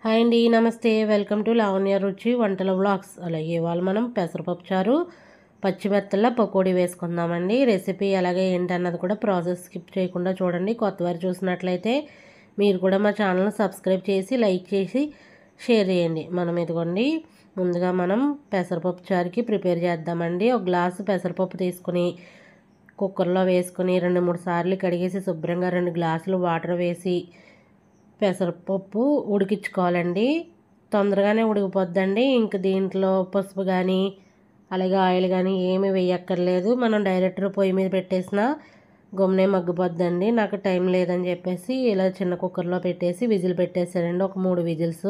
Hi అండి, నమస్తే. Welcome to Lavanya రుచి వంటల వ్లాగ్స్. అలాగే ఇవాళ మనం పెసరపప్పు చారు పచ్చిమెత్తల పకోడీ వేసుకుందామండి. రెసిపీ అలాగే ఏంటన్నది కూడా ప్రాసెస్ స్కిప్ చేయకుండా చూడండి. కొత్తవారు చూసినట్లయితే మీరు కూడా మా ఛానల్ని సబ్స్క్రైబ్ చేసి లైక్ చేసి షేర్ చేయండి. ఇదిగోండి ముందుగా మనం పెసరపప్పు చారుకి ప్రిపేర్ చేద్దామండి. ఒక గ్లాసు పెసరపప్పు తీసుకుని కుక్కర్లో వేసుకుని 2-3 సార్లు కడిగేసి శుభ్రంగా 2 గ్లాసులు వాటర్ వేసి పెసరపప్పు ఉడికించుకోవాలండి. తొందరగానే ఉడికిపోద్దండి. ఇంక దీంట్లో పసుపు కానీ అలాగే ఆయిల్ కానీ ఏమీ వేయక్కర్లేదు. మనం డైరెక్ట్ పొయ్యి మీద పెట్టేసిన గమ్మునే మగ్గిపోద్దండి. నాకు టైం లేదని చెప్పేసి ఇలా చిన్న కుక్కర్లో పెట్టేసి విజిల్ పెట్టేసానండి. ఒక 3 విజిల్స్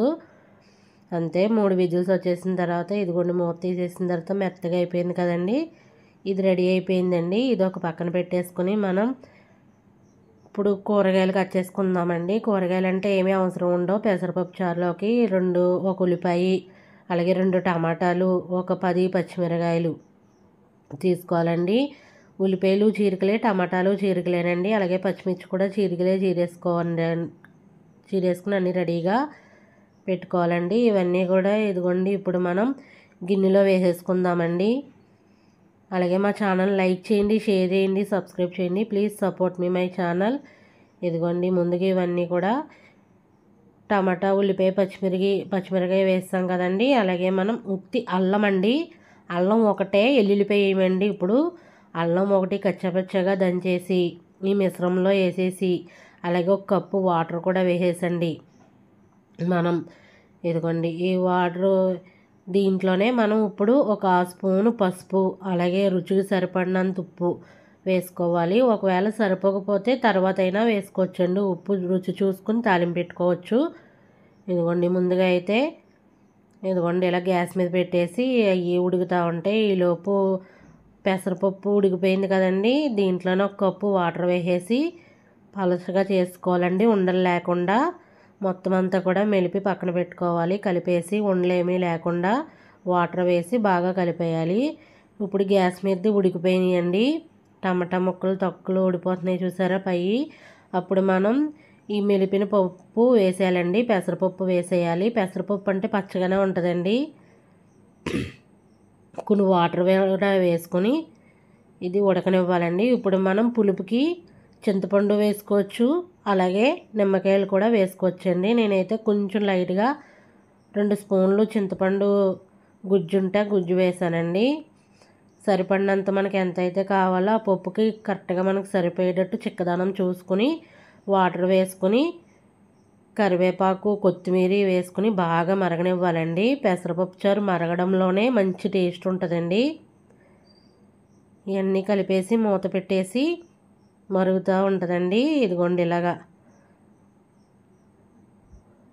అంతే. 3 విజిల్స్ వచ్చేసిన తర్వాత ఇదిగోండి మూత తీసేసిన తర్వాత మెత్తగా అయిపోయింది కదండి. ఇది రెడీ అయిపోయిందండి. ఇది ఒక పక్కన పెట్టేసుకుని మనం ఇప్పుడు కూరగాయలు కట్ చేసుకుందామండి. కూరగాయలు అంటే ఏమీ అవసరం ఉండవు. పెసరపప్పు చారులోకి ఒక ఉల్లిపాయ అలాగే 2 టమాటాలు, ఒక 10 పచ్చిమిరకాయలు తీసుకోవాలండి. ఉల్లిపాయలు చీరికలే, టమాటాలు చీరికలేనండి. అలాగే పచ్చిమిర్చి కూడా చీరికలే చీరేసుకుని అన్నీ రెడీగా పెట్టుకోవాలండి. ఇవన్నీ కూడా ఇదిగోండి ఇప్పుడు మనం గిన్నెలో వేసేసుకుందామండి. అలాగే మా ఛానల్ లైక్ చేయండి, షేర్ చేయండి, సబ్స్క్రైబ్ చేయండి. Please support me my channel. ఇదిగోండి ముందుగా ఇవన్నీ కూడా టమాటా, ఉల్లిపాయ, పచ్చిమిరకాయ వేస్తాం కదండి. అలాగే మనం ఉత్తి అల్లం అండి. అల్లం ఒకటే, ఎల్లుల్లిపాయ వేయమండి. ఇప్పుడు అల్లం ఒకటి కచ్చపచ్చగా దంచేసి ఈ మిశ్రమంలో వేసేసి అలాగే 1 కప్పు వాటర్ కూడా వేసేసండి. ఇదిగోండి ఈ వాటర్ దీంట్లోనే మనం ఇప్పుడు 1 స్పూను పసుపు అలాగే రుచికి సరిపడినంత ఉప్పు వేసుకోవాలి. ఒకవేళ సరిపోకపోతే తర్వాత అయినా వేసుకోవచ్చండి. ఉప్పు రుచి చూసుకుని తాలింపు పెట్టుకోవచ్చు. ఇదిగోండి ముందుగా అయితే ఇదిగోండి ఇలా గ్యాస్ మీద పెట్టేసి అవి ఉడుకుతూ ఉంటాయి. ఈలోపు పెసరపప్పు ఉడికిపోయింది కదండి. దీంట్లోనే 1 కప్పు వాటర్ వేసేసి పలచగా చేసుకోవాలండి. ఉండలు లేకుండా మొత్తం అంతా కూడా మెలిపి పక్కన పెట్టుకోవాలి. కలిపేసి ఉండలేమీ లేకుండా వాటర్ వేసి బాగా కలిపేయాలి. ఇప్పుడు గ్యాస్ మీద ఉడికిపోయినాయండి. టమాటా ముక్కలు తొక్కలు ఊడిపోతున్నాయి చూసారా పై. అప్పుడు మనం ఈ మెలిపిన పప్పు వేసేయాలండి. పెసరపప్పు వేసేయాలి. పెసరపప్పు అంటే పచ్చగానే ఉంటుందండి. కొన్ని వాటర్ కూడా వేసుకొని ఇది ఉడకనివ్వాలండి. ఇప్పుడు మనం పులుపుకి చింతపండు వేసుకోవచ్చు, అలాగే నిమ్మకాయలు కూడా వేసుకోవచ్చండి. నేనైతే కొంచెం లైట్గా 2 స్పూన్లు చింతపండు గుజ్జుంటే గుజ్జు వేసానండి. సరిపడినంత మనకి ఎంతైతే కావాలో ఆ పప్పుకి కరెక్ట్గా మనకు సరిపోయేటట్టు చిక్కదనం చూసుకుని వాటర్ వేసుకుని కరివేపాకు, కొత్తిమీర వేసుకుని బాగా మరగనివ్వాలండి. పెసరపప్పు చారు మరగడంలోనే మంచి టేస్ట్ ఉంటుందండి. ఇవన్నీ కలిపేసి మూత పెట్టేసి మరుగుతూ ఉంటుందండి. ఇదిగోండి ఇలాగా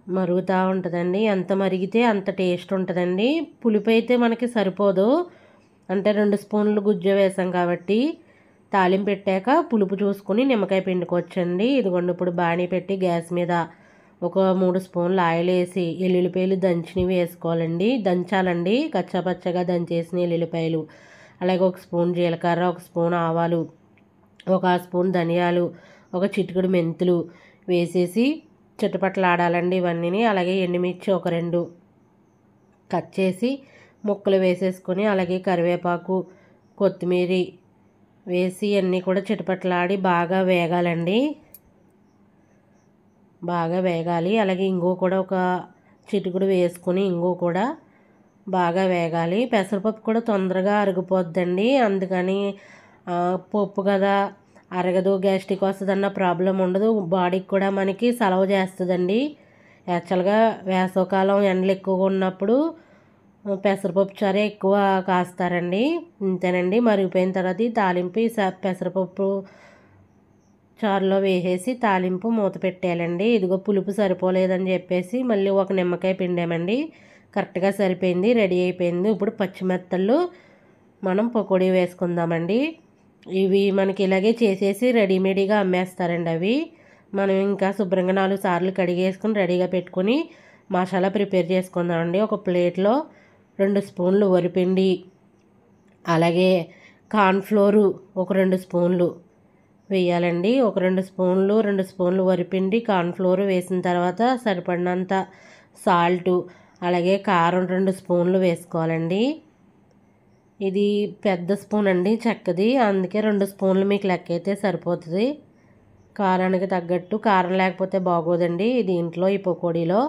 మరుగుతూ ఉంటుందండి. ఎంత మరిగితే అంత టేస్ట్ ఉంటుందండి. పులుపు అయితే మనకి సరిపోదు, అంటే 2 స్పూన్లు గుజ్జు వేసాం కాబట్టి తాలింపు పెట్టాక పులుపు చూసుకుని నిమ్మకాయ పిండుకోవచ్చండి. ఇదిగోండి ఇప్పుడు బాణీ పెట్టి గ్యాస్ మీద ఒక 3 స్పూన్లు ఆయిల్ వేసి ఎల్లుల్లిపాయలు దంచినవి వేసుకోవాలండి. దంచాలండి, కచ్చాపచ్చగా దంచేసిన ఎల్లుల్లిపాయలు. అలాగే 1 స్పూన్ జీలకర్ర, 1 స్పూన్ ఆవాలు, 1 స్పూన్ ధనియాలు, ఒక చిటికెడు మెంతులు వేసేసి చిటపటలాడాలండి ఇవన్నీ. అలాగే ఎండుమిర్చి ఒక 2 కట్ చేసి ముక్కలు వేసేసుకొని అలాగే కరివేపాకు, కొత్తిమీర వేసి అన్నీ కూడా చిటపటలాడి బాగా వేగాలండి. బాగా వేగాలి. అలాగే ఇంగువ కూడా ఒక చిటికెడు వేసుకొని ఇంగువ కూడా బాగా వేగాలి. పెసరపప్పు కూడా తొందరగా అరిగిపోద్దండి. అందుకని పప్పు కదా అరగదు, గ్యాస్ట్రిక్ వస్తుందన్న ప్రాబ్లం ఉండదు. బాడీకి కూడా మనకి సలవ చేస్తుందండి. యాక్చువల్గా వేసవకాలం ఎండలు ఎక్కువగా ఉన్నప్పుడు పెసరపప్పు చారే ఎక్కువ కాస్తారండి. ఇంతేనండి. మరిగిపోయిన తర్వాత ఈ తాలింపు పెసరపప్పు చారులో వేసేసి తాలింపు మూత పెట్టేయాలండి. ఇదిగో పులుపు సరిపోలేదని చెప్పేసి మళ్ళీ ఒక నిమ్మకాయ పిండామండి. కరెక్ట్గా సరిపోయింది, రెడీ అయిపోయింది. ఇప్పుడు పచ్చిమెత్తళ్ళు మనం పకోడీ వేసుకుందామండి. ఇవి మనకి ఇలాగే చేసేసి రెడీమేడ్గా అమ్మేస్తారండి. అవి మనం ఇంకా శుభ్రంగా 4 సార్లు కడిగేసుకుని రెడీగా పెట్టుకొని మసాలా ప్రిపేర్ చేసుకుందామండి. ఒక ప్లేట్లో 2 స్పూన్లు వరిపిండి, అలాగే కార్న్ఫ్లోరు ఒక 2 స్పూన్లు వేయాలండి. ఒక 2 స్పూన్లు వరిపిండి, కార్న్ఫ్లోర్ వేసిన తర్వాత సరిపడినంత సాల్టు అలాగే కారం 2 స్పూన్లు వేసుకోవాలండి. ఇది పెద్ద స్పూన్ అండి చెక్కది, అందుకే 2 స్పూన్లు మీకు లెక్క అయితే సరిపోతుంది. కారానికి తగ్గట్టు, కారం లేకపోతే బాగోదండి దీంట్లో ఈ పకోడీలో.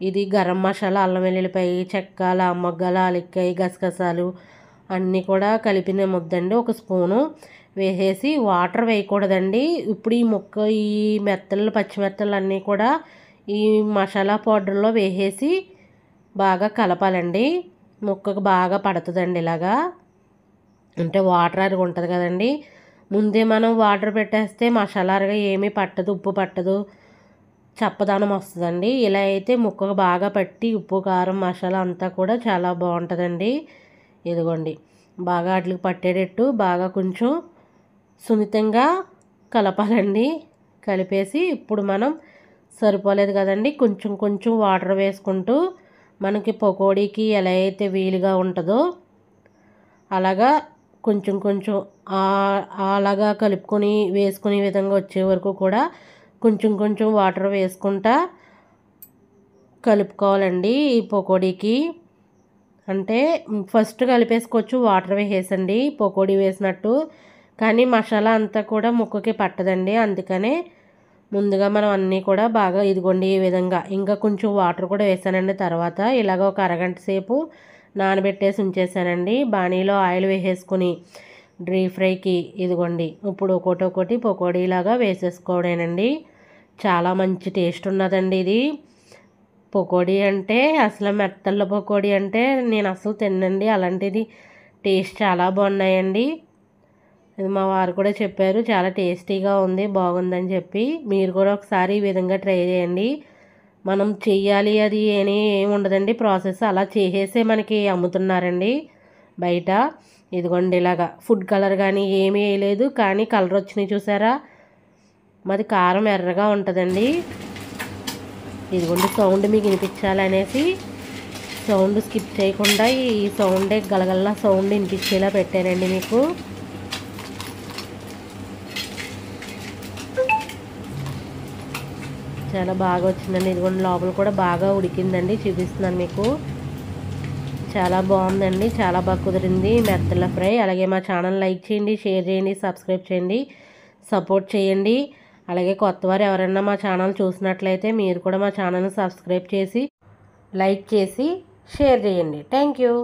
ఇది గరం మసాలా, అల్లం వెల్లుల్లిపాయ, చెక్క, లవంగాల, యాలక్కాయ, గసగసాలు అన్నీ కూడా కలిపిన ముద్దండి. 1 స్పూను వేసేసి వాటర్ వేయకూడదండి. ఇప్పుడు ఈ మెత్తలు పచ్చి మెత్తలు అన్నీ కూడా ఈ మసాలా పౌడర్లో వేసేసి బాగా కలపాలండి. ముక్కకు బాగా పడుతుందండి. ఇలాగా అంటే వాటర్ అరిగి ఉంటుంది కదండి, ముందే మనం వాటర్ పెట్టేస్తే మసాలా అరగా ఏమీ పట్టదు, ఉప్పు పట్టదు, చప్పదనం వస్తుందండి. ఇలా అయితే ముక్కకు బాగా పట్టి ఉప్పు కారం మసాలా అంతా కూడా చాలా బాగుంటుందండి. ఇదిగోండి బాగా వాటికి పట్టేటట్టు బాగా కొంచెం సున్నితంగా కలపాలండి. కలిపేసి ఇప్పుడు మనం సరిపోలేదు కదండి, కొంచెం కొంచెం వాటర్ వేసుకుంటూ మనకి పకోడీకి ఎలా అయితే వీలుగా ఉంటుందో అలాగా కొంచెం కొంచెం అలాగా కలుపుకొని వేసుకునే విధంగా వచ్చే వరకు కూడా కొంచెం కొంచెం వాటర్ వేసుకుంటా కలుపుకోవాలండి. ఈ పకోడీకి అంటే ఫస్ట్ కలిపేసుకోవచ్చు వాటర్ వేసేసండి పకోడీ వేసినట్టు, కానీ మసాలా అంతా కూడా ముక్కకి పట్టదండి. అందుకనే ముందుగా మనం అన్నీ కూడా బాగా ఇదిగోండి ఈ విధంగా ఇంకా కొంచెం వాటర్ కూడా వేసానండి. తర్వాత ఇలాగ ఒక అరగంట సేపు నానబెట్టేసి ఉంచేసానండి. బాణీలో ఆయిల్ వేసేసుకుని డీప్ ఫ్రైకి ఇదిగోండి ఇప్పుడు ఒక్కొక్కటి పకోడీలాగా వేసేసుకోవడేనండి. చాలా మంచి టేస్ట్ ఉన్నదండి ఇది పకోడీ అంటే. అసలు మెత్తళ్ళ పకోడీ అంటే నేను అసలు తినండి, అలాంటిది టేస్ట్ చాలా బాగున్నాయండి. ఇది మా వారు కూడా చెప్పారు చాలా టేస్టీగా ఉంది, బాగుందని చెప్పి. మీరు కూడా ఒకసారి ఈ విధంగా ట్రై చేయండి. మనం చెయ్యాలి అది అని ఏమి ఉండదండి, ప్రాసెస్ అలా చేసేసే మనకి అమ్ముతున్నారండి బయట. ఇదిగోండి ఇలాగా ఫుడ్ కలర్ కానీ ఏమీ వేయలేదు, కానీ కలర్ వచ్చినాయి చూసారా. మాది కారం ఎర్రగా ఉంటుందండి. ఇదిగోండి సౌండ్ మీకు వినిపించాలనేసి సౌండ్ స్కిప్ చేయకుండా ఈ సౌండే గలగల్లా సౌండ్ వినిపించేలా పెట్టానండి మీకు. చాలా బాగా వచ్చిందండి. ఇదిగోండి లోపల కూడా బాగా ఉడికిందండి, చూపిస్తున్నాను మీకు. చాలా బాగుందండి, చాలా బాగా కుదిరింది మెత్తల ఫ్రై. అలాగే మా ఛానల్ లైక్ చేయండి, షేర్ చేయండి, సబ్స్క్రైబ్ చేయండి, సపోర్ట్ చేయండి. అలాగే కొత్తవారు ఎవరైనా మా ఛానల్ చూసినట్లయితే మీరు కూడా మా ఛానల్ని సబ్స్క్రైబ్ చేసి లైక్ చేసి షేర్ చేయండి. Thank you.